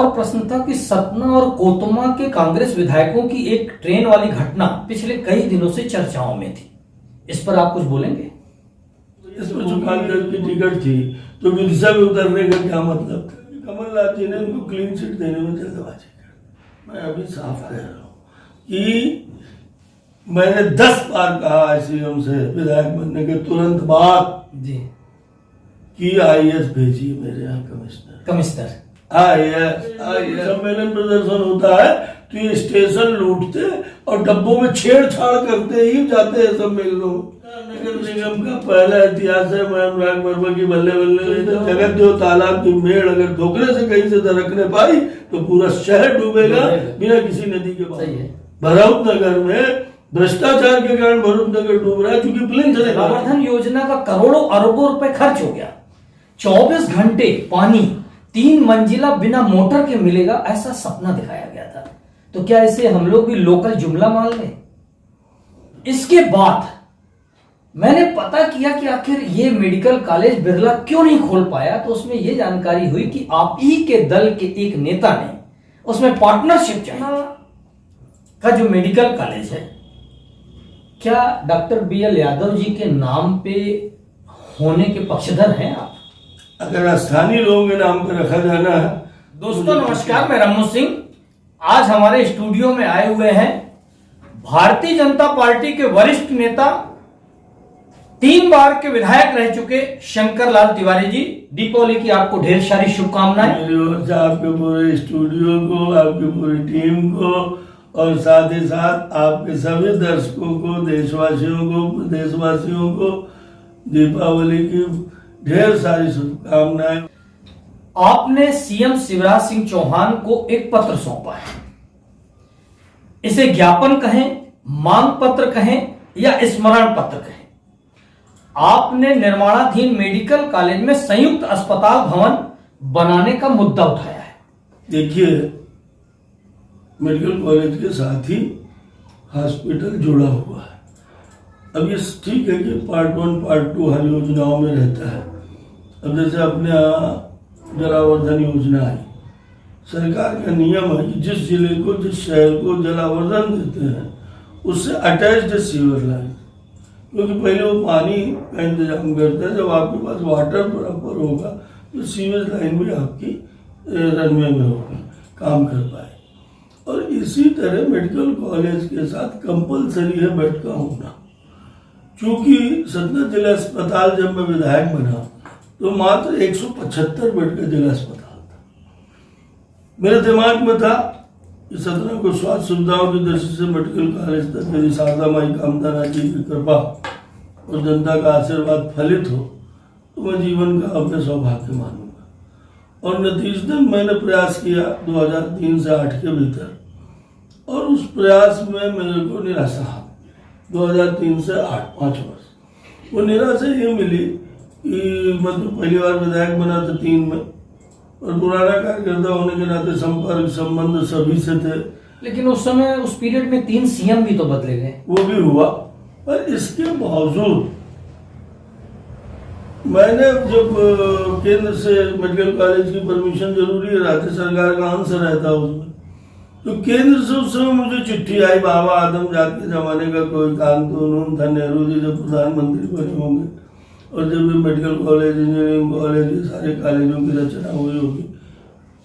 और प्रश्न था कि सतना और कोतमा के कांग्रेस विधायकों की एक ट्रेन वाली घटना पिछले कई दिनों से चर्चाओं में थी, इस पर आप कुछ बोलेंगे? इसमें चुकांदर की टिकट थी तो विदिशा में उतरने का क्या मतलब था? कमलनाथ जी ने उनको क्लीन चिट देने में जल्दबाजी कर। मैं अभी साफ कह रहा हूँ कि मैंने 10 बार कहा सीएम से विधायक बनने के तुरंत बाद जी कि आईएएस भेजिए मेरे यहाँ कमिश्नर आईएएस सम्मेलन प्रदर्शन होता है तो ये स्टेशन लूटते और डब्बों में छेड़छाड़ करते ही जाते हैं सम्मेलनों में। नगर निगम का पहला इतिहास है राग वर्मा की बल्ले बल्ले जगत जो तालाब की मेड़ अगर ठोकरे से कहीं से दरकने पाई तो पूरा शहर डूबेगा बिना किसी नदी के पास। भरत नगर में भ्रष्टाचार के कारण भरूच नगर डूब रहा है क्योंकि प्लिंथ प्रवर्धन योजना का करोड़ों अरबों रुपए खर्च हो गया, 24 घंटे पानी 3 मंजिला बिना मोटर के मिलेगा ऐसा सपना दिखाया गया था। तो क्या इसे हम लोग भी लोकल जुमला मान लें? इसके बाद मैंने पता किया कि आखिर ये मेडिकल कॉलेज बिरला क्यों नहीं खोल पाया, तो उसमें यह जानकारी हुई कि आप ही के दल के एक नेता ने उसमें पार्टनरशिप चाहिए का जो मेडिकल कॉलेज है, क्या डॉक्टर BL यादव जी के नाम पे होने के पक्षधर हैं आप? अगर स्थानीय लोगों के नाम पे रखा जाना है। दोस्तों नमस्कार, मैं रमू सिंह। आज हमारे स्टूडियो में आए हुए हैं भारतीय जनता पार्टी के वरिष्ठ नेता, 3 बार के विधायक रह चुके शंकर लाल तिवारी जी। दीपावली की आपको ढेर सारी शुभकामनाएं। मेरी ओर से आपके पूरे स्टूडियो को, आपकी पूरी टीम को और साथ ही साथ आपके सभी दर्शकों को, देशवासियों को दीपावली की ढेर सारी शुभकामनाएं। आपने सीएम शिवराज सिंह चौहान को एक पत्र सौंपा है, इसे ज्ञापन कहें, मांग पत्र कहें या स्मरण पत्र कहें। आपने निर्माणाधीन मेडिकल कॉलेज में संयुक्त अस्पताल भवन बनाने का मुद्दा उठाया है। देखिए, मेडिकल कॉलेज के साथ ही हॉस्पिटल जुड़ा हुआ है। अब ये ठीक है कि पार्ट 1 पार्ट 2 हर योजनाओं में रहता है। अब जैसे अपने यहाँ जलावर्धन योजना आई, सरकार का नियम है कि जिस जिले को, जिस शहर को जलावर्धन देते हैं उससे अटैच्ड सीवर लाइन, क्योंकि पहले वो पानी का इंतजाम करता है। जब आपके पास वाटर प्रॉपर होगा तो सीवेज लाइन भी आपकी रनवे में होगी, काम कर पाए। और इसी तरह मेडिकल कॉलेज के साथ कंपलसरी है बेड का होना। चूंकि सतना जिला अस्पताल जब मैं विधायक बना तो मात्र 175 बेड का जिला अस्पताल था। मेरे दिमाग में था कि सतना को स्वास्थ्य सुविधाओं की दृष्टि से मेडिकल कॉलेज तक यदि शारदा माई कामदाना जी की कृपा और जनता का आशीर्वाद फलित हो तो मैं जीवन का अपने सौभाग्य मानूंगा। और नतीजतन मैंने प्रयास किया 2003 से 8 के भीतर, और उस प्रयास में मेरे को निराशा 2003 से 8 5 वर्ष। वो निराशा ये मिली कि मतलब पहली बार विधायक बना था 3 में, और पुराना कार्यकर्ता होने के नाते संपर्क संबंध सभी से थे। लेकिन उस समय उस पीरियड में 3 सीएम भी तो बदले गए। वो भी हुआ, पर इसके बावजूद मैंने जब केंद्र से मेडिकल कॉलेज की परमिशन जरूरी है, राज्य सरकार का अंश रहता है उसमें, तो केंद्र से उस समय मुझे चिट्ठी आई, बाबा आदमजाद के जमाने का कोई कानून था, नेहरू जी जब प्रधानमंत्री बने होंगे और जब ये मेडिकल कॉलेज, इंजीनियरिंग कॉलेज, ये सारे कॉलेजों की रचना हुई होगी।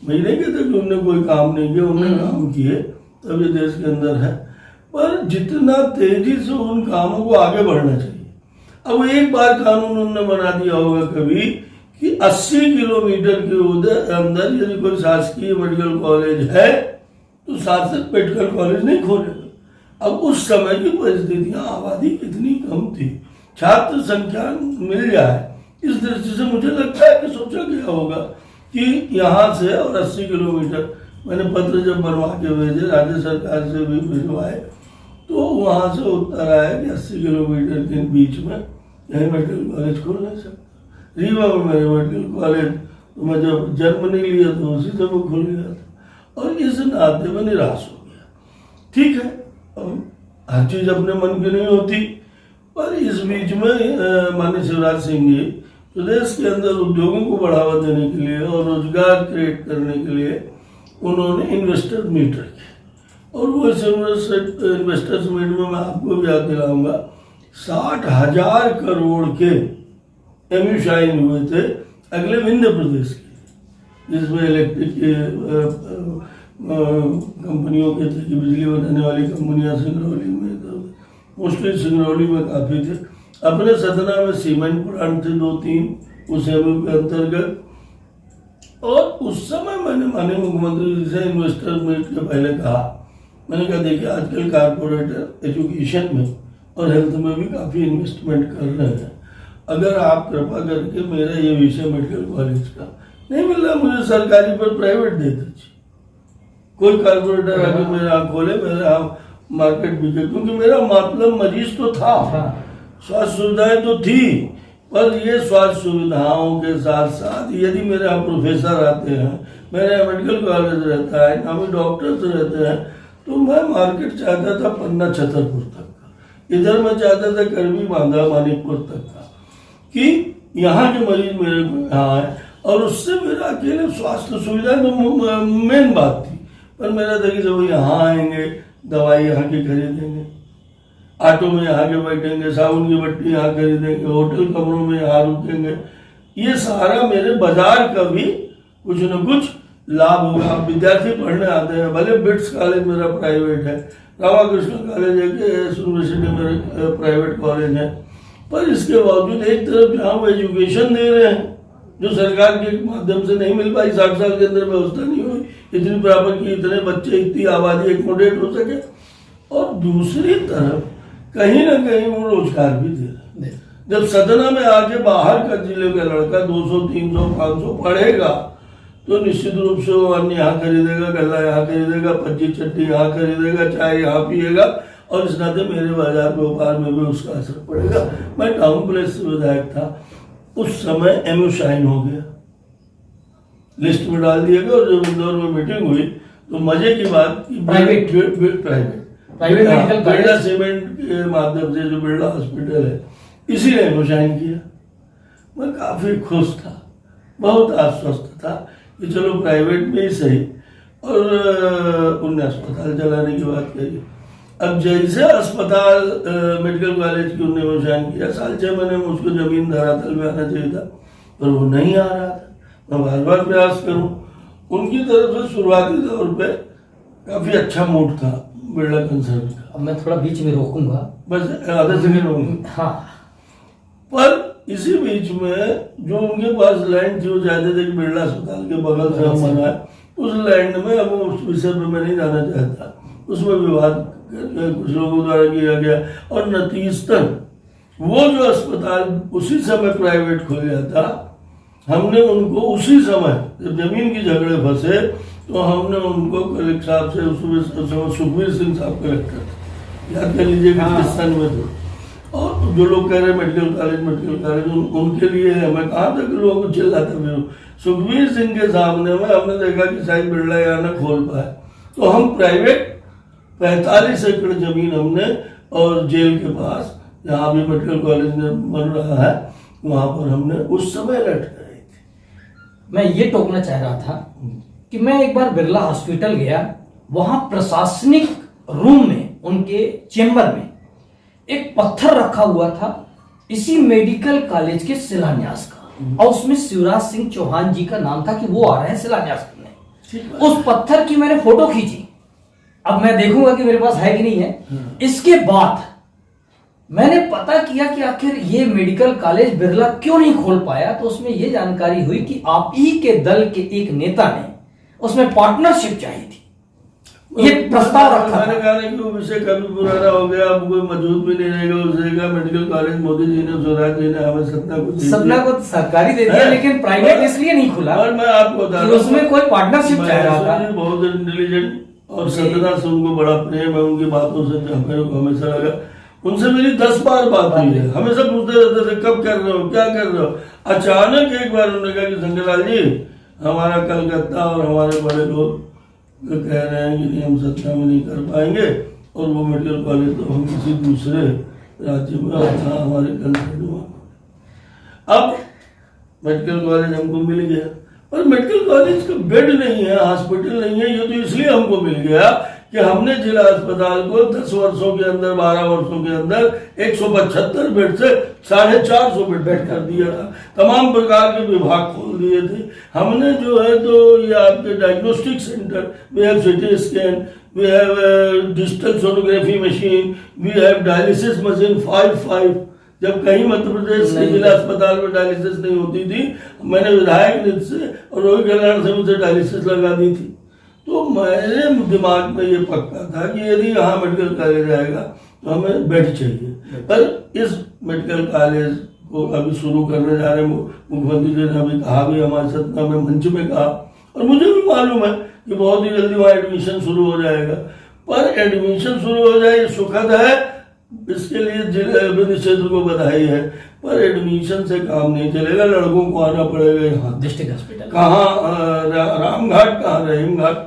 मैं नहीं कहता कि उनने कोई काम नहीं किया, उन्होंने काम किए, तब ये देश के अंदर है। पर जितना तेजी से उन कामों को आगे बढ़ना चाहिए। अब एक बार कानून उन्होंने बना दिया होगा कभी कि 80 किलोमीटर के अंदर यदि कोई शासकीय मेडिकल कॉलेज है तो शासक मेडिकल कॉलेज नहीं खोलेगा। अब उस समय की परिस्थितियां, आबादी कितनी कम थी, छात्र संख्या मिल जाए, इस दृष्टि से मुझे लगता है कि सोचा गया होगा कि यहाँ से और 80 किलोमीटर, मैंने पत्र जब बनवा के भेजे, राज्य सरकार से भी भिजवाए, तो वहाँ से उत्तर आया कि 80 किलोमीटर के बीच में यही मेडिकल कॉलेज खोल नहीं सकता। रीवा में मेरे मेडिकल कॉलेज, तो मैं जब जन्म नहीं लिया तो उसी से वो खुल गया था, और इस नाते में निराश हो गया। ठीक है, अब हर चीज़ अपने मन की नहीं होती, पर इस बीच में माननीय शिवराज सिंह जी प्रदेश के अंदर उद्योगों को बढ़ावा देने के लिए और रोजगार क्रिएट करने के लिए उन्होंने इन्वेस्टर मीट रखी, और वो इन्वेस्टर्स मीट में मैं आपको भी याद दिलाऊंगा 60,000 करोड़ के एमयू साइन हुए थे अगले विंध्य प्रदेश के, जिसमें इलेक्ट्रिक कंपनियों के थे कि बिजली बनाने वाली कंपनियां सिंगरौली में, मोस्टली सिंगरौली में काफ़ी थे। अपने सतना में सीमेंट प्लांट थे 2-3 उस एमयू के अंतर्गत। और उस समय मैंने माननीय मुख्यमंत्री जी से इन्वेस्टर मीट के पहले कहा, मैंने कहा देखिए आजकल कारपोरेटर एजुकेशन में और हेल्थ में भी काफ़ी इन्वेस्टमेंट कर रहे हैं, अगर आप कृपा करके मेरा ये विषय मेडिकल कॉलेज का नहीं मिल रहा, मुझे सरकारी पर प्राइवेट दे दीजिए। कोई कारपोरेटर आके मेरा आँख खोले, मेरा मार्केट बिके, क्योंकि मेरा मतलब मरीज तो था, स्वास्थ्य सुविधाएं तो थी, पर ये स्वास्थ्य सुविधाओं के साथ साथ यदि मेरे यहाँ प्रोफेसर आते हैं, मेरे यहाँ मेडिकल कॉलेज रहता है, नामी डॉक्टर्स रहते हैं, तो मैं मार्केट चाहता था पन्ना छतरपुर तक का, इधर मैं चाहता था करवी बांधा मानिकपुर तक का, कि यहाँ के मरीज मेरे को यहाँ आए, और उससे मेरा अकेले स्वास्थ्य सुविधा तो मेन बात थी। पर मेरा था कि जब यहाँ आएंगे दवाई यहाँ की खरीदेंगे, ऑटो में यहाँ के बैठेंगे, साबुन की बट्टी यहाँ खरीदेंगे, होटल कमरों में यहाँ रुकेंगे, ये सारा मेरे बाजार का भी कुछ न कुछ लाभ होगा। अब विद्यार्थी पढ़ने आते हैं, भले बिट्स कॉलेज मेरा प्राइवेट है, रामाकृष्ण कॉलेज है, यूनिवर्सिटी मेरा प्राइवेट कॉलेज है, पर इसके बावजूद एक तरफ जहाँ वो एजुकेशन दे रहे हैं जो सरकार के माध्यम से नहीं मिल पाई, 60 साल के अंदर व्यवस्था नहीं हुई इतनी बराबर की, इतने बच्चे, इतनी आबादी एकोमोडेट हो सके, और दूसरी तरफ कहीं ना कहीं वो रोजगार भी दे रहे हैं। जब सदना में आके बाहर का जिले का लड़का 200, 300, 500 पढ़ेगा तो निश्चित रूप से वो अन्न यहाँ खरीदेगा, गल्ला यहाँ खरीदेगा, पच्ची चट्टी यहाँ खरीदेगा, चाय यहाँ पिएगा, और इस नाते मेरे बाजार व्यापार में भी उसका असर पड़ेगा। मैं टाउन प्लेस से विधायक था, उस समय एमयू साइन हो गया, लिस्ट में डाल दिया गया, और जब इंदौर में मीटिंग हुई तो मजे की बात की प्राइवेट मेडिकल बिरला सीमेंट के माध्यम से जो बिरला हॉस्पिटल है, इसी ने एमयू साइन किया। मैं काफी खुश था, बहुत आश्वस्त था कि चलो प्राइवेट में ही सही, और उनने अस्पताल चलाने की बात कही। अब जैसे अस्पताल मेडिकल कॉलेज की उन्होंने मुझान किया, 6 महीने में उसको जमीन धरातल में आना चाहिए था, पर वो नहीं आ रहा था। मैं बार बार प्रयास करूं, उनकी तरफ से शुरुआती तौर पे काफी अच्छा मूड था बिरला कंसर्न का। अब मैं थोड़ा बीच में रोकूंगा, बस आधे सेकंड रोकूंगा। हाँ, पर इसी बीच में जो उनके पास लैंड थी वो चाहते थे कि बिरला अस्पताल के बगल से हम बनाए, उस लैंड में, अब उस विषय पर मैं नहीं जाना चाहता, उसमें विवाद कुछ लोगों द्वारा किया गया, और नतीजतन वो जो अस्पताल उसी समय प्राइवेट खोल गया था, हमने उनको उसी समय जब जमीन की झगड़े फंसे तो हमने उनको कलेक्टर साहब से, उस समय सुखबीर सिंह साहब कलेक्टर, याद कर लीजिए किस सन में थे, और जो लोग कह रहे हैं मेडिकल कॉलेज उनके लिए है, मैं कहाँ तक लोगों को चिल्लाता फिर, सुखबीर सिंह के सामने में हमने देखा कि शायद बिरला यहाँ न खोल पाए, तो हम प्राइवेट 45 एकड़ जमीन हमने, और जेल के पास जहाँ भी मेडिकल कॉलेज बन रहा है वहां पर हमने उस समय लट गए थे। मैं ये टोकना चाह रहा था कि मैं एक बार बिरला हॉस्पिटल गया, वहां प्रशासनिक रूम में, उनके चेंबर में एक पत्थर रखा हुआ था इसी मेडिकल कॉलेज के शिलान्यास का, और उसमें शिवराज सिंह चौहान जी का नाम था कि वो आ रहे हैं शिलान्यास करने। उस पत्थर की मैंने फोटो खींची, अब मैं देखूंगा कि मेरे पास है कि नहीं है। इसके बाद मैंने पता किया कि आखिर ये मेडिकल कॉलेज बिरला क्यों नहीं खोल पाया, तो उसमें ये जानकारी हुई कि आप ही के दल के एक नेता ने उसमें पार्टनरशिप चाहिए थी, ये प्रस्ताव रखा। मैंने कहा कि वो विषय कभी पुराना हो गया, अब कोई मौजूद भी नहीं रहेगा उस जगह। मेडिकल कॉलेज मोदी जी ने, स्वराज जी ने हमें सतना को सरकारी दे दिया, लेकिन प्राइवेट इसलिए नहीं खुला, और मैं आपको बता रहा हूं उसमें कोई पार्टनरशिप चाह रहा था। बहुत इंटेलिजेंट, और सतना से उनको बड़ा प्रेम है, उनकी बातों से मेरे को हमेशा लगा। उनसे मेरी 10 बार बात हुई है, हमेशा पूछते रहते थे कब कर रहे हो, क्या कर रहे हो। अचानक एक बार उन्होंने कहा कि शंकरलाल जी, हमारा कलकत्ता और हमारे बड़े लोग कह रहे हैं कि हम सतना में नहीं कर पाएंगे, और वो मेडिकल कॉलेज तो हम किसी दूसरे राज्य में, हमारे कंसर्न। अब मेडिकल कॉलेज हमको मिल गया, और मेडिकल कॉलेज का बेड नहीं है, हॉस्पिटल नहीं है। ये तो इसलिए हमको मिल गया कि हमने जिला अस्पताल को 10 वर्षों के अंदर, 12 वर्षों के अंदर 175 बेड से 450 बेड कर दिया था। तमाम प्रकार के विभाग खोल दिए थे हमने। जो है तो ये आपके diagnostic centre, we have CT scan, we have digital sonography machine, we have dialysis machine 5 जब कहीं मध्य प्रदेश के जिला अस्पताल में डायलिसिस नहीं होती थी, मैंने विधायक निधि से और रोहित कल्याण से मुझे डायलिसिस लगा दी थी। तो मेरे दिमाग में ये पक्का था कि यदि यहाँ मेडिकल कॉलेज आएगा तो हमें बेड चाहिए। पर इस मेडिकल कॉलेज को अभी शुरू करने जा रहे हैं, मुख्यमंत्री जी ने अभी कहा भी, हमारे सतना में मंच में कहा, और मुझे भी मालूम है कि बहुत ही जल्दी वहाँ एडमिशन शुरू हो जाएगा। पर एडमिशन शुरू हो जाए ये सुखद है, इसके लिए जिला विधि क्षेत्र को बधाई है। पर एडमिशन से काम नहीं चलेगा, लड़कों को आना पड़ेगा यहाँ डिस्ट्रिक्ट हॉस्पिटल, कहाँ रामघाट, कहाँ रहीम घाट,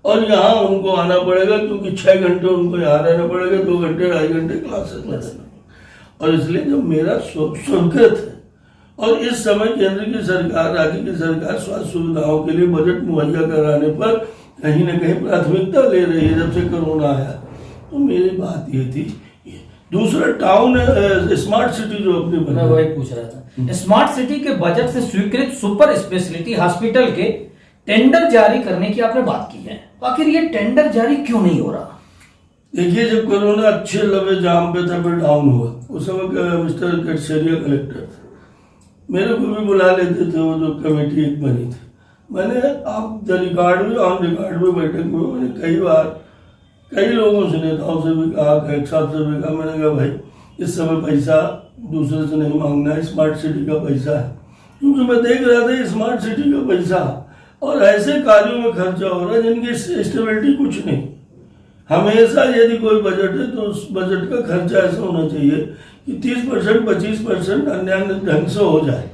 और यहाँ उनको आना पड़ेगा क्योंकि 6 घंटे उनको यहाँ रहना पड़ेगा, 2 घंटे 2.5 घंटे क्लासेस में रहना। और इसलिए जो मेरा स्वीकृत है, और इस समय केंद्र की सरकार, राज्य की सरकार स्वास्थ्य सुविधाओं के लिए बजट मुहैया कराने पर कहीं ना कहीं प्राथमिकता ले रही है जब से कोरोना आया। तो मेरी बात ये थी। दूसरा टाउन स्मार्ट सिटी जो अपनी मैं वही पूछ रहा था, स्मार्ट सिटी के बजट से स्वीकृत सुपर स्पेशलिटी हॉस्पिटल के टेंडर जारी करने की आपने बात की है, आखिर ये टेंडर जारी क्यों नहीं हो रहा? देखिए, जब कोरोना अच्छे लंबे जाम पे था, फिर डाउन हुआ, उस समय मिस्टर कटसेरिया कलेक्टर थे, मेरे को भी बुला लेते थे, वो जो कमेटी एक बनी थी। मैंने आप द रिकॉर्ड में, ऑन रिकॉर्ड में बैठक में मैंने कई बार कई लोगों से, नेताओं से भी कहा, कलेक्टर साहब से भी कहा, मैंने कहा भाई इस समय पैसा दूसरे से नहीं मांगना है, स्मार्ट सिटी का पैसा है। क्योंकि मैं देख रहा था स्मार्ट सिटी का पैसा और ऐसे कार्यों में खर्चा हो रहा है जिनकी स्टेबिलिटी कुछ नहीं। हमेशा यदि कोई बजट है तो उस बजट का खर्चा ऐसा होना चाहिए कि 30% 25% अन्य ढंग से हो जाए,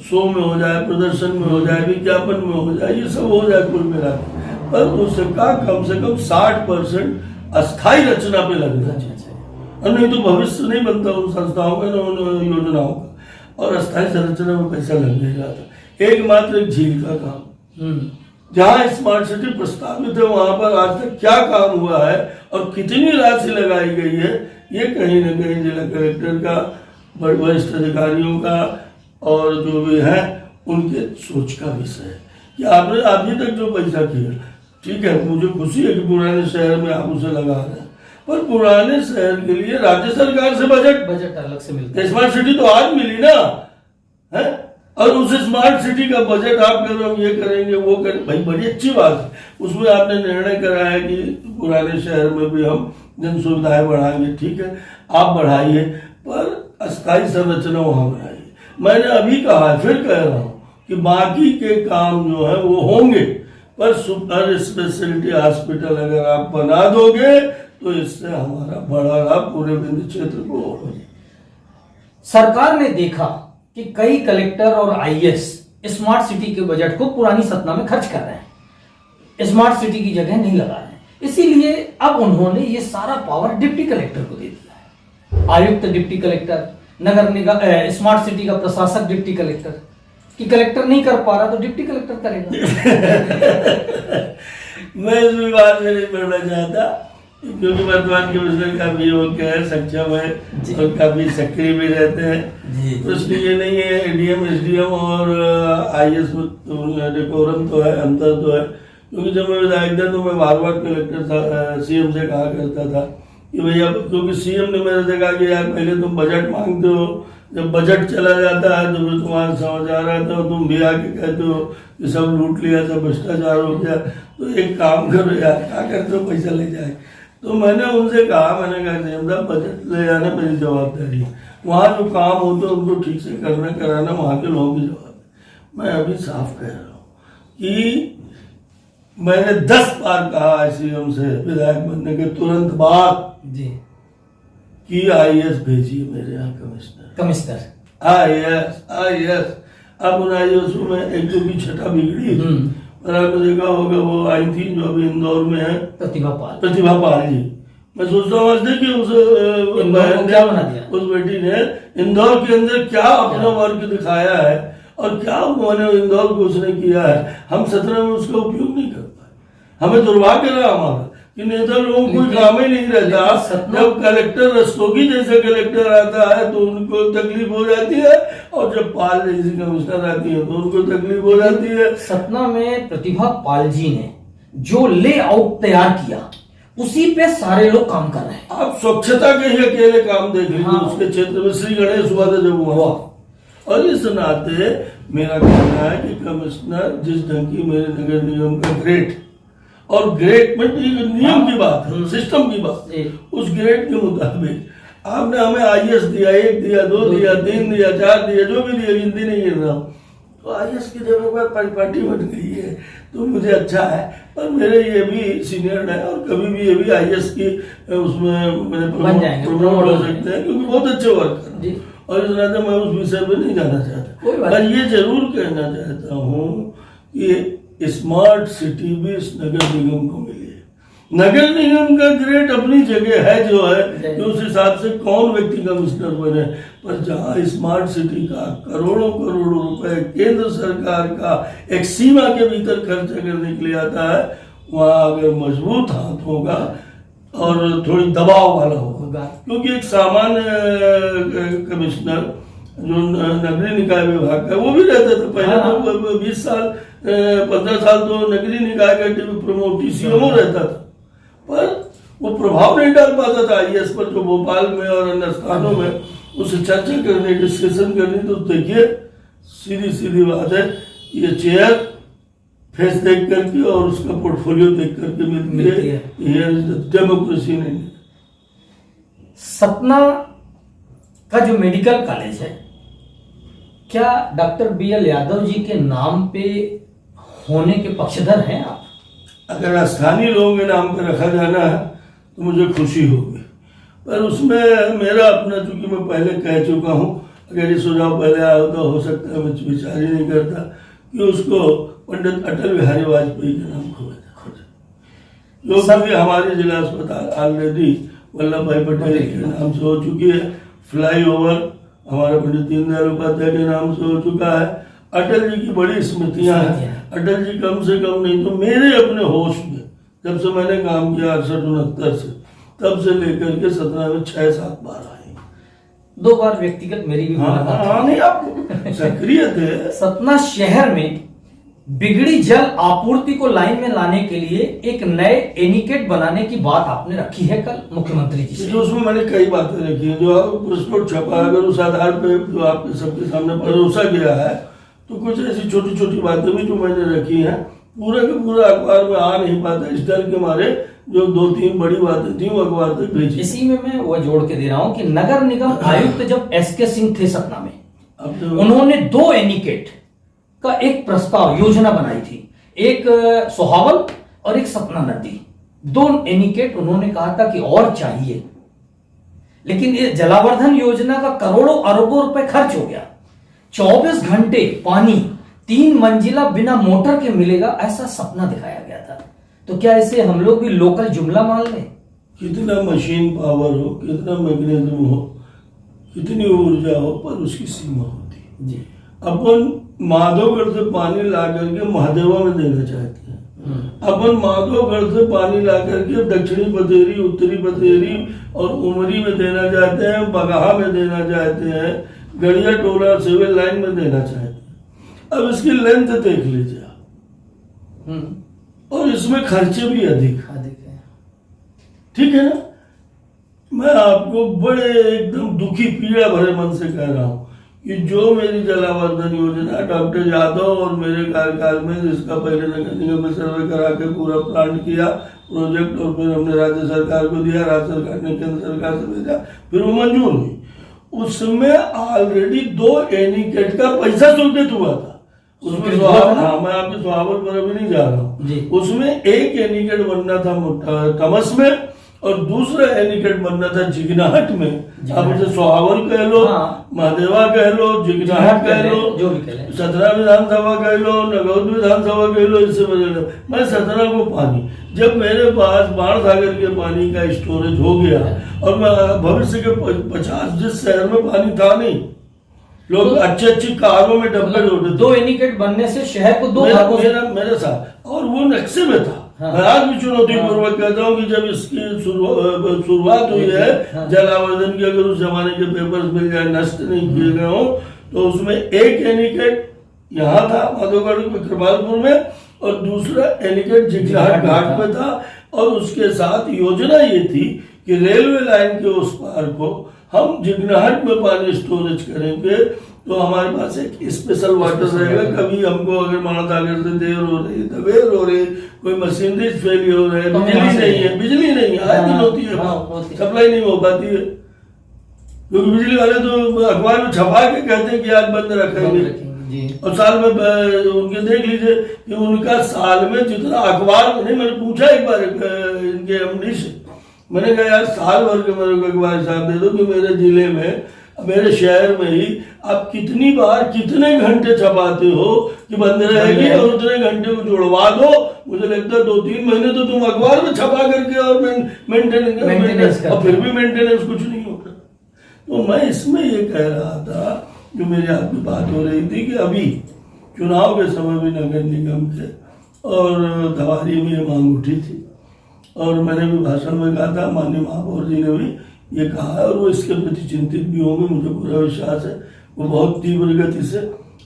शो में हो जाए, प्रदर्शन में हो जाए, विज्ञापन में हो जाए, ये सब हो जाए कुल मिला के। पर उसका कम से कम 60% अस्थायी रचना पे लगना चाहिए, और नहीं तो भविष्य नहीं बनता उन संस्थाओं का, उन योजनाओं का। और अस्थायी संरचना में पैसा लग नहीं जाता। एकमात्र एक झील का काम, जहाँ स्मार्ट सिटी प्रस्तावित है, वहां पर आज तक क्या काम हुआ है और कितनी राशि लगाई गई है, ये कहीं ना कहीं जिला कलेक्टर का, वरिष्ठ अधिकारियों का और जो भी है उनके सोच का विषय है कि आपने अभी तक जो पैसा किया, ठीक है, मुझे खुशी है कि पुराने शहर में आप उसे लगा रहे हैं, पर पुराने शहर के लिए राज्य सरकार से बजट अलग से मिलता है। स्मार्ट सिटी तो आज मिली ना है, और उस स्मार्ट सिटी का बजट आप कह रहे हो ये करेंगे वो करेंगे, भाई बड़ी अच्छी बात है। उसमें आपने निर्णय करा है कि पुराने शहर में भी हम जन सुविधाएं बढ़ाएंगे, ठीक है, आप बढ़ाइए, पर अस्थायी संरचना वहां बनाइए। मैंने अभी कहा है, फिर कह रहा हूं कि बाकी के काम जो है वो होंगे, पर सुपर स्पेशलिटी हॉस्पिटल अगर आप बना दोगे तो इससे हमारा बड़ा लाभ पूरे विंध्य क्षेत्र को होगा। सरकार ने देखा कि कई कलेक्टर और आईएएस स्मार्ट सिटी के बजट को पुरानी सतना में खर्च कर रहे हैं, स्मार्ट सिटी की जगह नहीं लगा रहे हैं, इसीलिए अब उन्होंने ये सारा पावर डिप्टी कलेक्टर को दे दिया है। आयुक्त डिप्टी कलेक्टर, नगर निगम, स्मार्ट सिटी का प्रशासक डिप्टी कलेक्टर, कि कलेक्टर नहीं कर पा रहा तो डिप्टी कलेक्टर करेगा। मैं इस विवाद में नहीं पढ़ना चाहता, क्योंकि वर्तमान के विषय काफी योग्य है, सक्षम है और काफी सक्रिय भी रहते हैं। प्रश्न ये नहीं है एडीएम, एसडीएम और आईएएस डेकोरम तो है, अंतर तो है। क्योंकि जब मैं विधायक था तो मैं बार बार कलेक्टर था, सीएम से कहा करता था कि भैया, क्योंकि सीएम ने मेरे से कहा कि यार पहले तुम बजट मांगते हो, जब बजट चला जाता है तो फिर तुम्हारा समाचार आता है, तुम भी आके कहते हो कि सब लूट लिया, सब भ्रष्टाचार हो गया, तो एक काम करो यार, क्या करते हो, पैसा ले जाए। तो मैंने उनसे कहा, मैंने कहा सीएम साहब बजट ले जाना मेरी जवाबदारी है, वहाँ जो काम होते हैं उनको ठीक से करना कराना वहाँ के लोगों की जवाबदारी। मैं अभी साफ कह रहा हूँ कि मैंने 10 बार कहा सीएम से विधायक बनने के तुरंत बाद जी कि आईएएस भेजिए मेरे यहाँ कमिश्नर आईएएस। अब उन आईएएस में एक जो भी छठा बिगड़ी, और आपने देखा होगा वो आई थी जो अभी इंदौर में है, प्रतिभा पाल जी। मैं सोचता हूँ कि उस क्या बना दिया उस बेटी ने इंदौर के अंदर क्या अपना वर्क दिखाया है, और क्या मैंने इंदौर को उसने किया है, हम 17 में उसका उपयोग नहीं कर पाए। हमें दुर्भाग्य रहा हमारा कि नेता लोगों को कोई काम ही नहीं रहता। जब कलेक्टर रस्तोगी जैसे कलेक्टर आता है तो उनको तकलीफ हो जाती है, और जब पाल जैसी कमिश्नर आती है तो उनको तकलीफ हो जाती है। सतना में प्रतिभा पाल जी ने जो लेआउट तैयार किया उसी पे सारे लोग काम कर रहे हैं। आप स्वच्छता के ही अकेले काम देख लीजिए। हाँ। उसके क्षेत्र में श्री गणेश हुआ था जब हुआ, और इस नाते मेरा कहना है कि कमिश्नर जिस ढंग की मेरे नगर निगम का ग्रेड, और ग्रेड में नियम की बात है, सिस्टम की बात, उस ग्रेड के मुताबिक आपने हमें आईएएस दिया, 1 दिया, 2 दिया, 3 दिया, 4 दिया, जो भी दिया, गिनती नहीं गिन रहा हूँ। तो आईएएस की जगह पर परिपाटी बन गई है तो मुझे अच्छा है, पर मेरे ये भी सीनियर है और कभी भी ये भी आईएएस की उसमें मैंने प्रमोट हो सकते हैं, क्योंकि बहुत अच्छे वर्कर हैं। और इस नाते मैं उस विषय पर नहीं जाना चाहता, पर ये जरूर कहना चाहता हूँ कि स्मार्ट सिटी भी इस नगर निगम को मिली है। नगर निगम का ग्रेड अपनी जगह है जो है कि उस हिसाब से कौन व्यक्ति कमिश्नर बने, पर जहां स्मार्ट सिटी का करोड़ों करोड़ों रुपए केंद्र सरकार का एक सीमा के भीतर खर्च करने के लिए आता है, वहां अगर मजबूत हाथ होगा और थोड़ी दबाव वाला होगा, क्योंकि एक सामान्य कमिश्नर जो नगरीय निकाय विभाग का वो भी रहता था पहले, तो 20 साल 15 साल तो नगरीय निकाय का प्रमोट टीसीएमओ रहता था, पर वो प्रभाव नहीं डाल पाता था आईएएस पर, जो भोपाल में और अन्य स्थानों में उससे चर्चा करने, डिस्कशन करनी। तो देखिए सीधी सीधी बात है, ये चेयर फेस देख करके और उसका पोर्टफोलियो देख करके मिलती है, ये डेमोक्रेसी नहीं है। सतना का जो मेडिकल कॉलेज है, क्या डॉक्टर बीएल यादव जी के नाम पे होने के पक्षधर हैं आप? अगर स्थानीय लोगों के नाम पर रखा जाना है तो मुझे खुशी होगी, पर उसमें मेरा अपना, चूंकि मैं पहले कह चुका हूँ, अगर ये सुझाव पहले आया होता हो सकता है मैं विचार ही नहीं करता कि उसको पंडित अटल बिहारी वाजपेयी के नाम खोजा, जो सभी हमारे जिला अस्पताल ऑलरेडी वल्लभ भाई पटेल के नाम से हो चुकी है, फ्लाईओवर हमारे पंडित दीनदयाल उपाध्याय के नाम से हो चुका है, अटल जी की बड़ी स्मृतियां हैं। अटल जी कम से कम नहीं तो मेरे अपने होश में जब से मैंने काम किया 68-69 से, तब से लेकर के 17 में 6-7 बार आए, 2 बार व्यक्तिगत मेरी भी मुलाकात। नहीं आप सक्रिय थे। सतना शहर में बिगड़ी जल आपूर्ति को लाइन में लाने के लिए एक नए एनिकेट बनाने की बात आपने रखी है कल मुख्यमंत्री जी से। जो उसमें मैंने कई बातें रखी हैं, जो पुरस्कार छपा, अगर उस आधार पे जो आपके सबके सामने परोसा गया है, तो कुछ ऐसी छोटी छोटी बातें भी जो मैंने रखी हैं, पूरा का पूरा अखबार में आ नहीं पाता इस डर के मारे, जो 2-3 बड़ी बातें थी वो अखबार तक भेजी। इसी में मैं वो जोड़ के दे रहा हूं कि नगर निगम आयुक्त जब एसके सिंह थे सतना में, उन्होंने 2 एनिकेट का एक प्रस्ताव योजना बनाई थी, एक सोहावल और एक सतना नदी, 2 एनिकेट उन्होंने कहा था कि और चाहिए, लेकिन ये जलावर्धन योजना का करोड़ों अरबों रुपए खर्च हो गया। 24 घंटे पानी 3 मंजिला बिना मोटर के मिलेगा, ऐसा सपना दिखाया गया था। तो क्या इसे हम लोग भी लोकल जुमला मान लें? कितना मशीन पावर हो, कितना मैग्नेटिज्म हो, कितनी ऊर्जा हो, पर उसकी सीमा होती है जी। अपन माधवगढ़ से पानी ला करके महादेवा में देना चाहते हैं, अपन माधवगढ़ से पानी ला करके दक्षिणी बतेरी, उत्तरी बतेरी और उमरी में देना चाहते हैं, बगहा में देना चाहते हैं, गड़िया टोला सिविल लाइन में देना चाहते हैं। अब इसकी लेंथ देख लीजिए, और इसमें खर्चे भी अधिक है, ठीक है ना। मैं आपको बड़े एकदम दुखी पीड़ा भरे मन से कह रहा हूं कि जो मेरी जलावर्धन योजना डॉक्टर यादव और मेरे कार्यकाल में, जिसका पहले नगर निगम में सर्वे करा के पूरा प्लान किया प्रोजेक्ट, और फिर हमने राज्य सरकार को दिया, राज्य सरकार ने केंद्र सरकार से भेजा, फिर वो मंजूर हुई, उसमें ऑलरेडी 2 एनिकेट का पैसा स्वीकृत हुआ था। उसमें हाँ, मैं आपके स्वावल पर अभी नहीं जा रहा हूँ, उसमें एक एनिकेट बनना था तमस में और दूसरा एनिकेट बनना था जिगनाहट में। आप उसे सोहावल कह लो, महादेवा कह लो, जिगनाहट कह लो, 17 विधानसभा कह लो, नगौद विधानसभा कह लो, इससे बदल लो। मैं 17 को पानी, जब मेरे पास बाढ़ सागर के पानी का स्टोरेज हो गया और मैं भविष्य के 50 जिस शहर में पानी था नहीं, लोग अच्छी अच्छी कारों में डब्बे ढूंढते थे। 2 एनीकट बनने से शहर को 2 मेरा भागों मेरा मेरे साथ, और वो नक्शे में था। हाँ। मैं आज भी चुनौतीपूर्वक कहता हूँ कि जब इसकी शुरुआत हुई है हाँ। जल आवर्धन की, अगर उस जमाने के पेपर्स मिल जाए, नष्ट नहीं किए गए हो, तो उसमें एक एनीकट यहाँ था माधोगढ़ में कृपालपुर में, और दूसरा एनीकट जिगलाहट घाट में था। और उसके साथ योजना ये थी कि रेलवे लाइन के उस पार को हम जिगनाहट में पानी स्टोरेज करेंगे, तो हमारे पास एक स्पेशल वाटर रहेगा। कभी हमको अगर मानतागर से देर हो रही, दबेर हो रही, कोई मशीनरी फेलियर हो रही है, बिजली नहीं है, आए दिन होती है, सप्लाई नहीं हो पाती है, क्योंकि बिजली वाले तो अखबार में छपा के कहते हैं कि आज बंद रखेंगे। और साल में उनके देख लीजिए कि उनका साल में जितना अखबार नहीं, मैंने पूछा एक बार इनके एमडी से, मैंने कहा यार साल भर के मेरे को अखबार हिसाब दे दो कि मेरे जिले में, मेरे शहर में ही आप कितनी बार कितने घंटे छपाते हो कि बंद रहेगी, और उतने घंटे को जुड़वा दो। मुझे लगता है 2-3 महीने तो तुम अखबार में छपा करके और मेंटेनेंस, और फिर भी मेंटेनेंस कुछ नहीं होता। तो मैं इसमें ये कह रहा था, जो मेरे आपकी बात हो रही थी कि अभी चुनाव के समय भी नगर निगम के और धवारी में ये मांग उठी थी, और मैंने भी भाषण में कहा था, माननीय महापौर जी ने भी ये कहा है, और वो इसके प्रति चिंतित भी होंगे, मुझे पूरा विश्वास है। वो बहुत तीव्र गति से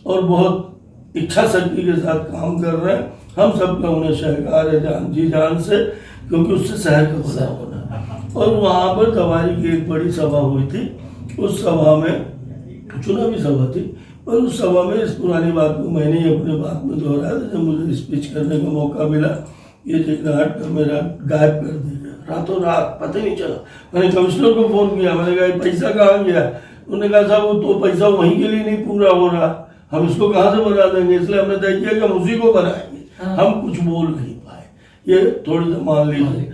और बहुत इच्छा शक्ति के साथ काम कर रहे हैं। हम सबका उन्हें सहकार है जान जी जान से, क्योंकि उससे शहर का भला होना। और वहाँ पर धवारी की एक बड़ी सभा हुई थी, उस सभा में चुनावी सभा थी, और उस सभा में इस पुरानी बात को मैंने ही अपने बात में दोहराया था। जब मुझे स्पीच करने का मौका मिला, ये जिगनाहट का मेरा गायब कर दिया रातों रात, पता ही नहीं चला। मैंने कमिश्नर को फोन किया, मैंने कहा पैसा कहाँ गया? उन्होंने कहा साहब वो तो पैसा वहीं के लिए नहीं पूरा हो रहा, हम इसको कहाँ से बना देंगे, इसलिए हमने तय किया कि हम उसी को बनाएंगे। हम कुछ बोल नहीं पाए, ये थोड़ी सा मान लीजिए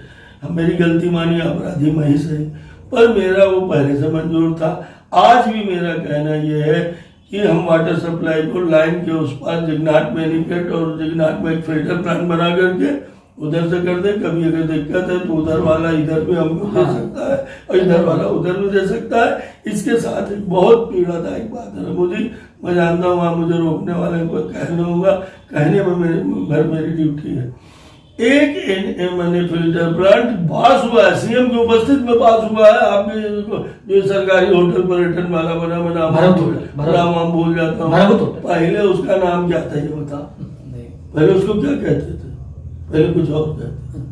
मेरी गलती मानी, अपराधी मैं ही सही, पर मेरा वो पहले से मंजूर था। आज भी मेरा कहना यह है कि हम वाटर सप्लाई को लाइन के उस पार जिगनाहट में एनीकट और जिगनाहट में एक फिल्टर प्लांट बना करके उधर से कर दे। कभी अगर दिक्कत है तो उधर वाला इधर भी हमको दे सकता है, और इधर वाला उधर भी दे सकता है। इसके साथ एक बहुत पीड़ादायक बात है मुझे, मैं जानता हूँ आप मुझे रोकने वाले को कहना होगा, कहने में मेरी ड्यूटी है। एक मैंने फिल्टर प्लांट पास हुआ है, सीएम की उपस्थित में पास हुआ है। आपके जो सरकारी होटल पर्यटन वाला बना, मैं नाम भूल जाता हूँ, पहले उसका नाम क्या था ये बता? पहले उसको क्या कहते थे? पहले कुछ और कहते थे,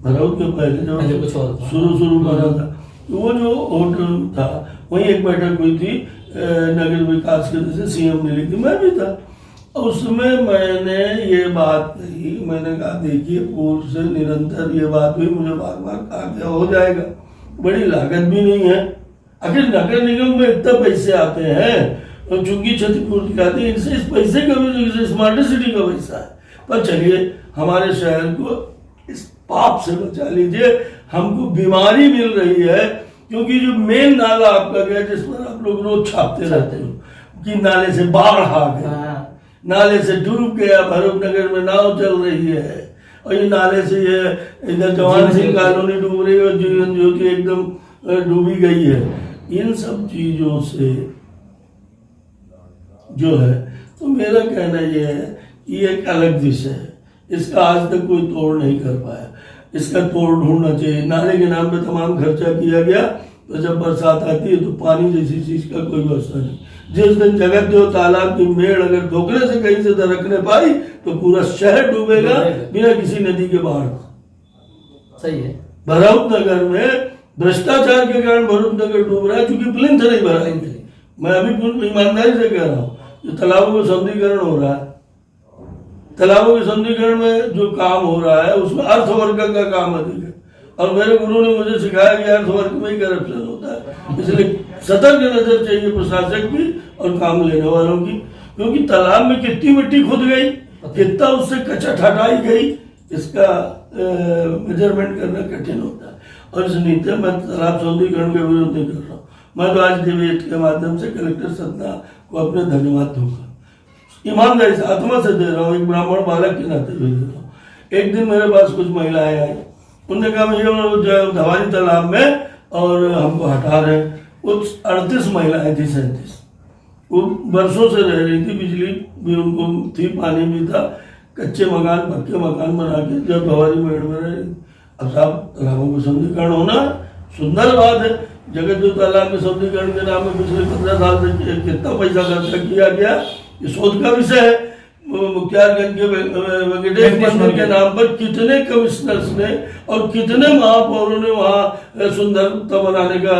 भरौत के पहले जो शुरू बना था, तो वो जो होटल था वहीं एक बैठक हुई थी नगर विकास के जैसे सीएम ने ली थी, मैं भी था। उसमें मैंने ये बात कही, मैंने कहा देखिए पूर्व से निरंतर ये बात हुई, मुझे बार बार कहा गया हो जाएगा, बड़ी लागत भी नहीं है। आखिर नगर निगम में इतना पैसे आते हैं, और चूंकि क्षतिपूर्ति आती है, इनसे इस पैसे का भी स्मार्ट सिटी का पैसा है। पर चलिए हमारे शहर को इस पाप से बचा लीजिए, हमको बीमारी मिल रही है, क्योंकि जो मेन नाला आपका गया जिस पर आप लोग रोज छापते रहते हो कि नाले से बाढ़ आ गया, नाले से डूब गया, भरूच नगर में नाव चल रही है, और ये नाले से ये इधर जवान सिंह कॉलोनी डूब रही है, और जीवन ज्योति एकदम डूबी गई है। इन सब चीजों से जो है, तो मेरा कहना यह है कि ये एक अलग विषय है, इसका आज तक कोई तोड़ नहीं कर पाया, इसका तोड़ ढूंढना चाहिए। नाले के नाम पे तमाम खर्चा किया गया, तो जब बरसात आती है तो पानी जैसी चीज का कोई व्यवस्था नहीं। जिस दिन जगत जो तालाब की मेड़ अगर ठोकरे से कहीं से दरकने पाई तो पूरा शहर डूबेगा बिना किसी नदी के बाढ़। सही है। भरूच नगर में भ्रष्टाचार के कारण भरूच नगर डूब रहा है, क्योंकि प्लिंथ नहीं भरा। मैं अभी पूरी ईमानदारी से कह रहा हूँ, जो तालाबों में सौंदर्यीकरण हो रहा है, तालाबों के सौंदर्यीकरण में जो काम हो रहा है उसमें अर्थवर्ग का काम अधिक है, और मेरे गुरु ने मुझे सिखाया कि अर्थवर्ग में ही करप्शन होता है। इसलिए सतर्क नजर चाहिए प्रशासक की और काम लेने वालों की, क्योंकि तालाब में कितनी मिट्टी खुद गई, कितना उससे कचट हटाई गई, इसका मेजरमेंट करना कठिन होता है। और इस नीति में तालाब सौंदर्यीकरण के विरोध नहीं कर रहा हूँ। मैं तो आज डिबेट के माध्यम से कलेक्टर सतना को अपने धन्यवाद दूंगा, ईमानदारी से आत्मा से दे रहा हूँ, एक ब्राह्मण बालक के नाते भी दे रहा हूँ। एक दिन मेरे पास कुछ महिलाएं आई, उन्होंने कहा मुझे धवारी तालाब में और हमको हटा रहे, कुछ 38 महिलाएं थी, 37, वो बरसों से रह रही थी, बिजली भी उनको थी, पानी भी था, कच्चे मकान पक्के मकान बना के जब हमारी मेड़ में रह रही। अब साहब तालाबों का सौंदर्यीकरण होना सुंदर बात है। जगत जो तालाब के सौंदर्यीकरण के नाम में पिछले 15 साल से कितना पैसा खर्चा किया गया, ये शोध का विषय है। मुख्तारगंज के वेंकटेश मंदिर के नाम पर कितने कमिश्नर्स ने और कितने महापौरों ने वहाँ सुंदरता बनाने का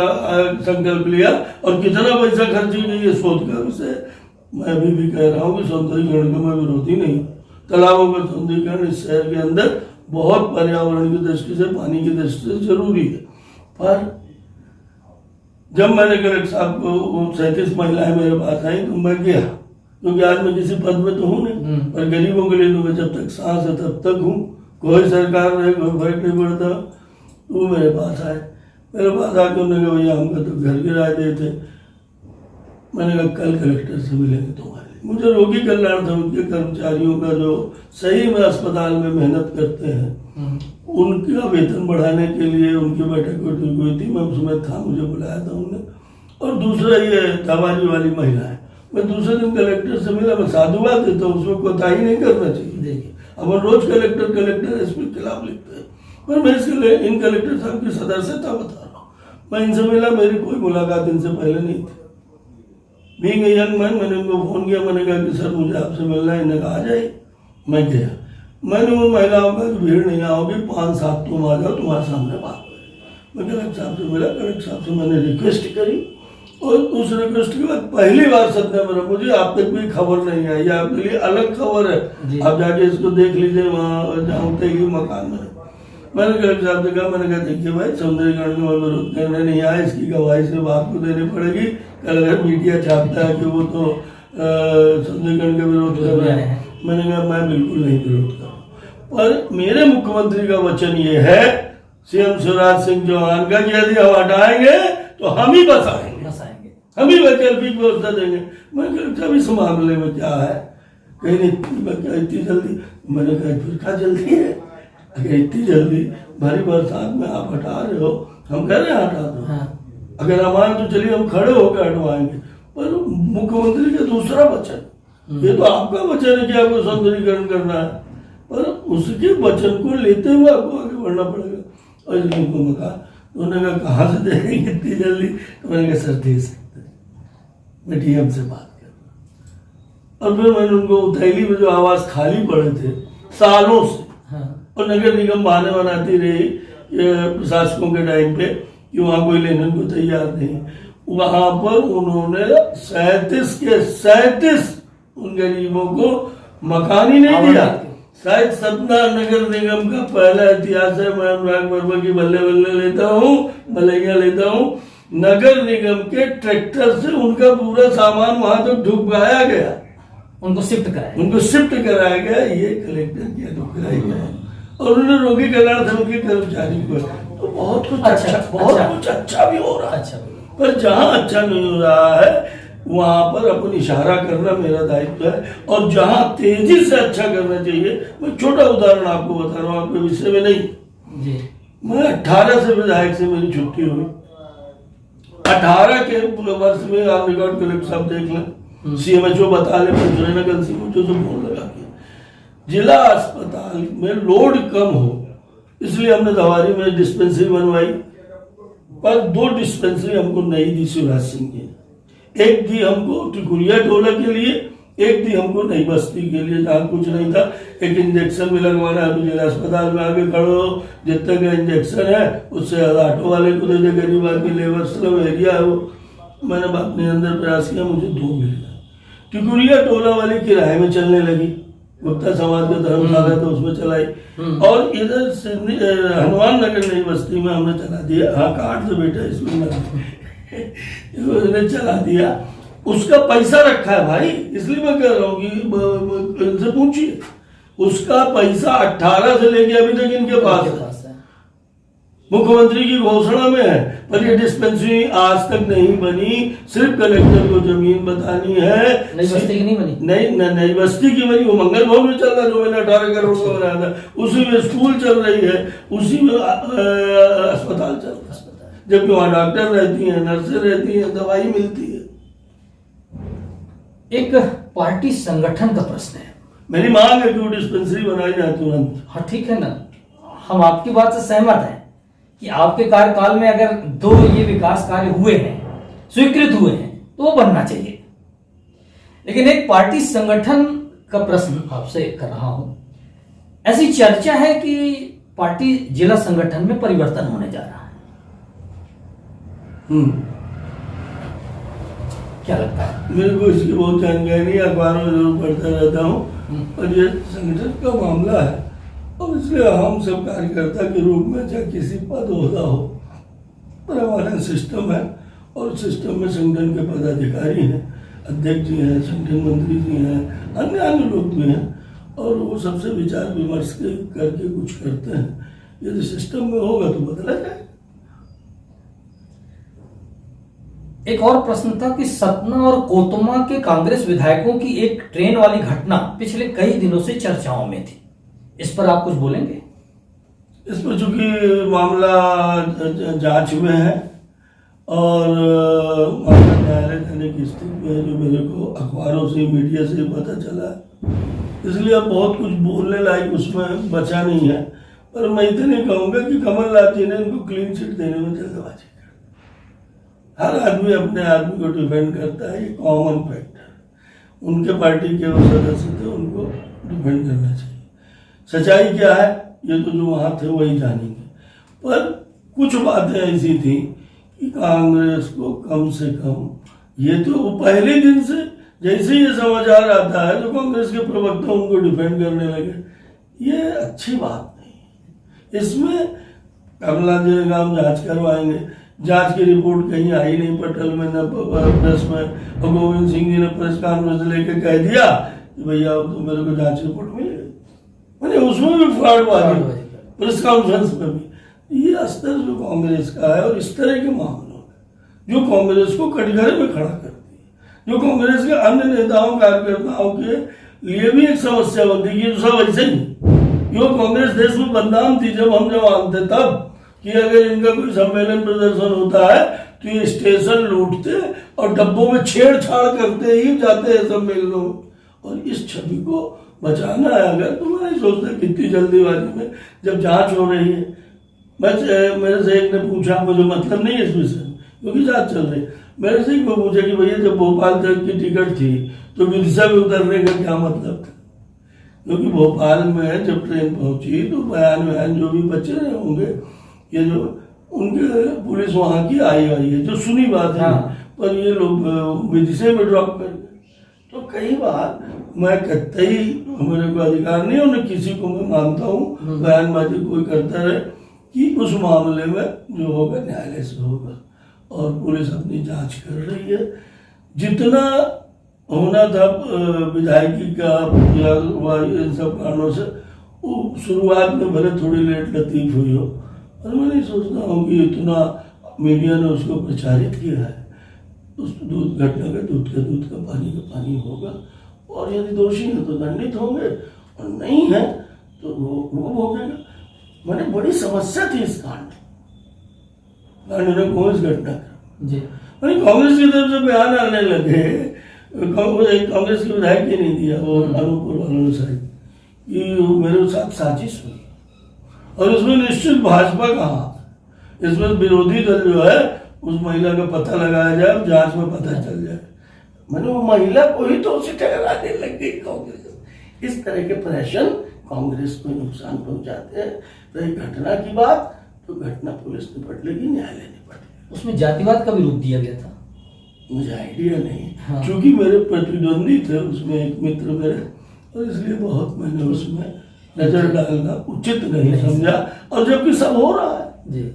संकल्प लिया और कितना पैसा खर्च किया, ये शोध का विषय है। मैं अभी भी कह रहा हूँ कि सौंदर्यीकरण का मैं विरोधी नहीं। तालाबों का सौंदर्यीकरण इस शहर के अंदर बहुत पर्यावरण की दृष्टि से, पानी की दृष्टि से जरूरी है। पर जब मैंने कलेक्टर साहब को 37 महिलाएं मेरे पास आई तो मैं गया, क्योंकि आज मैं किसी पद में तो हूँ नहीं, पर गरीबों के लिए तो मैं जब तक सांस है तब तक हूँ। कोई सरकार रहे, कोई फर्क नहीं पड़ता। वो मेरे पास आए, मेरे पास आके उन्होंने कहा भैया हमको तो घर किराए दे थे। मैंने कहा कल कलेक्टर से मिलेंगे तुम्हारे लिए। मुझे रोगी कल्याण समिति के कर्मचारियों का जो सही में अस्पताल में मेहनत करते हैं उनका वेतन बढ़ाने के लिए उनकी बैठक हुई थी, मैं उसमें था, मुझे बुलाया था उन्होंने। और दूसरा ये दवाजी वाली महिला है, मैं दूसरे दिन कलेक्टर से मिला, मैं साधुवाद देता हूँ, उसमें कोताही नहीं करना चाहिए। देखिए अब रोज कलेक्टर एसपी के खिलाफ लिखते हैं, पर मैं इसके लिए इन कलेक्टर साहब की सदस्यता बता रहा हूँ। मैं इनसे मिला, मेरी कोई मुलाकात इनसे पहले नहीं थी। बीइंग ए यंग मैन, मैंने उनको फोन किया, मैंने कहा कि सर मुझे आपसे मिलना है। इन्होंने कहा आ जाइए। मैं गया, मैंने उन महिलाओं का भीड़ नहीं आओगी, 5-7 तुम आ जाओ, तुम्हारे सामने बात करें। मैं कलेक्टर साहब से मिला, कलेक्टर साहब से मैंने रिक्वेस्ट करी और उस रिक्वेस्ट के बाद पहली बार सत्यमेव मुझे आप तक भी खबर नहीं आई, आपके लिए अलग खबर है, आप जाके इसको देख लीजिए वहाँ जहाँ तेगी मकान में। मैंने कलेक्टर साहब से कहा, मैंने कहा देखिए भाई सौंदर्यीकरण का विरोध करने नहीं आया, इसकी गवाही सिर्फ आपको देनी पड़ेगी। कल अगर मीडिया छापता है कि वो तो सौंदर्यीकरण का विरोध कर रहे हैं, मैंने कहा मैं बिल्कुल नहीं विरोध कर रहा। पर मेरे मुख्यमंत्री का वचन ये है सीएम शिवराज सिंह चौहान का, यदि हम हटाएंगे तो हम ही बसाएंगे, हम ही वैकल्पिक व्यवस्था देंगे। मैं कहा इस मामले में क्या है, कहीं नहीं इतनी जल्दी। मैंने कहा फिर क्या जल्दी है, अगर इतनी जल्दी भारी बरसात में आप हटा रहे हो, हम कह रहे हैं हटा दो। हाँ। अगर हमारे तो चलिए हम खड़े होकर हटवाएंगे, पर मुख्यमंत्री का दूसरा वचन, ये तो आपका वचन है कि आपको सौंदर्यीकरण करना है, पर उसके वचन को लेते हुए आपको आगे बढ़ना पड़ेगा। और इसलिए उनको मैं कहा, उन्होंने कहा कहाँ से देंगे इतनी जल्दी, तो मैंने कहा सर दे सकते हैं, मैं डीएम से बात कर। और फिर मैंने उनको उथैली में जो आवास खाली पड़े थे सालों से, और नगर निगम बहाने बनाती रही प्रशासकों के टाइम पे कि वहां कोई लेने को तैयार नहीं, वहां पर उन्होंने 37 उन गरीबों को मकान ही नहीं दिया। शायद सतना नगर निगम का पहला इतिहास है। मैं अनुराग वर्मा की बल्ले बल्ले लेता हूँ, बलैया लेता हूँ। नगर निगम के ट्रैक्टर से उनका पूरा सामान वहां तक ढुकवाया गया, उनको शिफ्ट कराया गया। ये कलेक्टर की अनुग्रह है। और उन्होंने रोगी कल्याण समिति के कर्मचारी को, तो बहुत कुछ अच्छा भी हो रहा है। पर जहाँ अच्छा नहीं हो रहा है वहां पर अपन इशारा करना मेरा दायित्व है, और जहां तेजी से अच्छा करना चाहिए। मैं छोटा उदाहरण आपको बता रहा हूँ, आपके विषय में नहीं जी। मैं 18 से विधायक से मेरी छुट्टी हुई। 18 के वर्ष में आप रिकॉर्ड कलेक्टर साहब देख लें, सीएमएचओ बता ले, पंचनगर सीएमएचओ से फोन लगा के जिला अस्पताल में लोड कम हो, इसलिए हमने दवारी में डिस्पेंसरी बनवाई। पर 2 डिस्पेंसरी हमको नहीं दी शिवराज सिंह जी। एक दी हमको टिकुरिया टोला के लिए, एक दी हमको नई बस्ती के लिए जहाँ कुछ नहीं था। एक इंजेक्शन भी लगवाना है तो जिला अस्पताल में आगे खड़ो, जितने का इंजेक्शन है उससे ज्यादा ऑटो वाले को दे दे, गरीब आदमी लेबर स्लम एरिया है वो। मैंने अपने अंदर प्रयास किया, मुझे 2 मिल गया। टिकुरिया टोला वाली किराए में चलने लगी, गुप्ता समाज का धर्मशाला था उसमें चलाई। और इधर हनुमान नगर नई बस्ती में हमने चला दिया। हाँ कार्ड से बेटा इसमें चला दिया। उसका पैसा रखा है भाई, इसलिए मैं कह रहा हूँ कि इनसे पूछिए, उसका पैसा 18 से लेके अभी तक इनके पास है। मुख्यमंत्री की घोषणा में है, पर ये डिस्पेंसरी आज तक नहीं बनी। सिर्फ कलेक्टर को जमीन बतानी है, नई बस्ती की नहीं बनी। नई बस्ती की बनी, वो मंगल भवन में चल रहा है जो मैंने 18 करोड़ का बनाया था, उसी में स्कूल चल रही है, उसी में अस्पताल चल रहा है, जबकि वहाँ डॉक्टर रहती हैं, नर्सें रहती हैं, दवाई मिलती है। एक पार्टी संगठन का प्रश्न है। मेरी मांग है कि वो डिस्पेंसरी बनाई जाए तुरंत। हाँ ठीक है ना, हम आपकी बात से सहमत हैं कि आपके कार्यकाल में अगर 2 ये विकास कार्य हुए हैं, स्वीकृत हुए हैं, तो वो बनना चाहिए। लेकिन एक पार्टी संगठन का प्रश्न आपसे कर रहा हूं। ऐसी चर्चा है कि पार्टी जिला संगठन में परिवर्तन होने जा रहा है। क्या लगता है? मेरे को इसकी बहुत जानकारी, अखबारों में जरूर पढ़ता रहता हूँ, और ये संगठन का मामला है, और इसलिए हम सब कार्यकर्ता के रूप में चाहे किसी पद होता हो, पर हमारा सिस्टम है, और सिस्टम में संगठन के पदाधिकारी हैं, अध्यक्ष जी हैं, संगठन मंत्री जी हैं, अन्य लोग भी हैं, और वो सबसे विचार विमर्श करके कुछ करते हैं। यदि सिस्टम में होगा तो बदला जाए। एक और प्रश्न था कि सतना और कोतमा के कांग्रेस विधायकों की एक ट्रेन वाली घटना पिछले कई दिनों से चर्चाओं में थी। इस पर आप कुछ बोलेंगे? इस पर चूंकि मामला जांच में है और मामला न्यायालय जाने की स्थिति में है, जो मेरे को अखबारों से, मीडिया से पता चला है, इसलिए अब बहुत कुछ बोलने लायक उसमें बचा नहीं है। पर मैं इतने कहूँगा कि कमलनाथ जी ने इनको क्लीन चिट देने में जल्दबाजी कर। हर आदमी अपने आदमी को डिफेंड करता है, ये कॉमन फैक्ट है। उनके पार्टी के वो सदस्य थे, उनको डिफेंड करना चाहिए। सच्चाई क्या है ये तो जो वहाँ थे वही जानेंगे, पर कुछ बातें ऐसी थी कि कांग्रेस को कम से कम, ये तो पहले दिन से जैसे ये समाचार आता है तो कांग्रेस के प्रवक्ता उनको डिफेंड करने लगे। ये अच्छी बात नहीं। इसमें कमलनाथ जी ने कहा हम जांच करवाएंगे, जांच की रिपोर्ट कहीं आई नहीं, पटल में न प्रेस में, और गोविंद सिंह जी ने प्रेस कॉन्फ्रेंस लेके कह दिया कि भैया अब तो मेरे को जांच रिपोर्ट मिलेगी। मैंने उसमें भी फ्रॉडबाजी, प्रेस कॉन्फ्रेंस में भी। ये स्तर जो कांग्रेस का है, और इस तरह के मामलों में जो कांग्रेस को कटघरे में खड़ा करती है, जो कांग्रेस के अन्य नेताओं कार्यकर्ताओं के लिए भी एक समस्या बनती है। सब ऐसे ही जो कांग्रेस देश में बदनाम थी जब हम जवान थे, तब कि अगर इनका कोई सम्मेलन प्रदर्शन होता है तो ये स्टेशन लूटते और डब्बों में छेड़छाड़ करते ही जाते हैं सम्मेलनों में। और इस छवि को बचाना है अगर, तो मैं नहीं सोचता कितनी जल्दीबाजी में जब जांच हो रही है। मेरे से एक ने पूछा, मुझे मतलब नहीं है इस विषय में क्योंकि जांच चल रही है, मेरे से एक को पूछा कि भैया जब भोपाल तक की टिकट थी तो विदिशा में उतरने का क्या मतलब था? क्योंकि भोपाल में जब ट्रेन पहुंची तो बयान जो भी बचे रहे होंगे, ये जो उनके पुलिस वहां की आई है, जो सुनी बात है, पर ये लोग विदिशा में ड्रॉप कर गए। तो कई बार मैं कतई मेरे को अधिकार नहीं, और किसी को मैं मानता हूँ बयानबाजी कोई करता रहे, कि उस मामले में जो होगा न्यायालय से होगा, और पुलिस अपनी जांच कर रही है। जितना होना था विधायकी का या इन सब कारणों से, वो शुरुआत में भले थोड़ी लेट लतीफ हुई हो, और मैं नहीं सोचता हूँ कि इतना मीडिया ने उसको प्रचारित किया है। उस दूध घटना का दूध का पानी होगा, और यदि दोषी है तो दंडित होंगे, और नहीं है तो वो भोगेगा। मैंने बड़ी समस्या थी इस कांड में कौन इस घटना का जी। मैंने कांग्रेस की तरफ से बयान आने लगे, कांग्रेस के विधायक ही नहीं दिया, वो अनूपपुर वालों ने शायद, कि मेरे साथ साजिश हुई, और इसमें निश्चित भाजपा का हाथ, इसमें विरोधी दल जो है उस महिला का पता लगाया जाए, जांच में पता चल जाए। मैंने वो महिला को ही तो उसे ठहराने लग गई कांग्रेस। इस तरह के प्रदर्शन कांग्रेस को नुकसान पहुंचाते हैं। तो एक घटना की बात तो घटना पुलिस निपट लेगी, न्यायालय निपट लेगा। उसमें जातिवाद का भी रूप दिया गया था, मुझे आइडिया नहीं, क्योंकि मेरे प्रतिद्वंदी थे उसमें एक मित्र मेरे, और इसलिए बहुत मैंने उसमें नजर डालना उचित नहीं समझा। और जबकि सब हो रहा है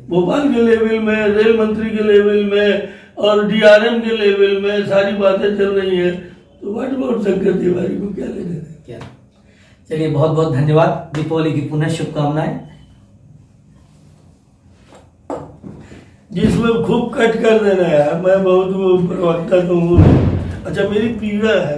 भोपाल के लेवल में, रेल मंत्री के लेवल में, और डीआरएम के लेवल में सारी बातें चल रही है, तो व्हाट अबाउट शंकर तिवारी को क्या लेने दें? क्या? चलिए, बहुत बहुत धन्यवाद। दीपावली की पुनः शुभकामनाएं। जिसमें खूब कट कर देना यार, मैं बहुत प्रवक्ता तो हूँ। अच्छा, मेरी पीड़ा है।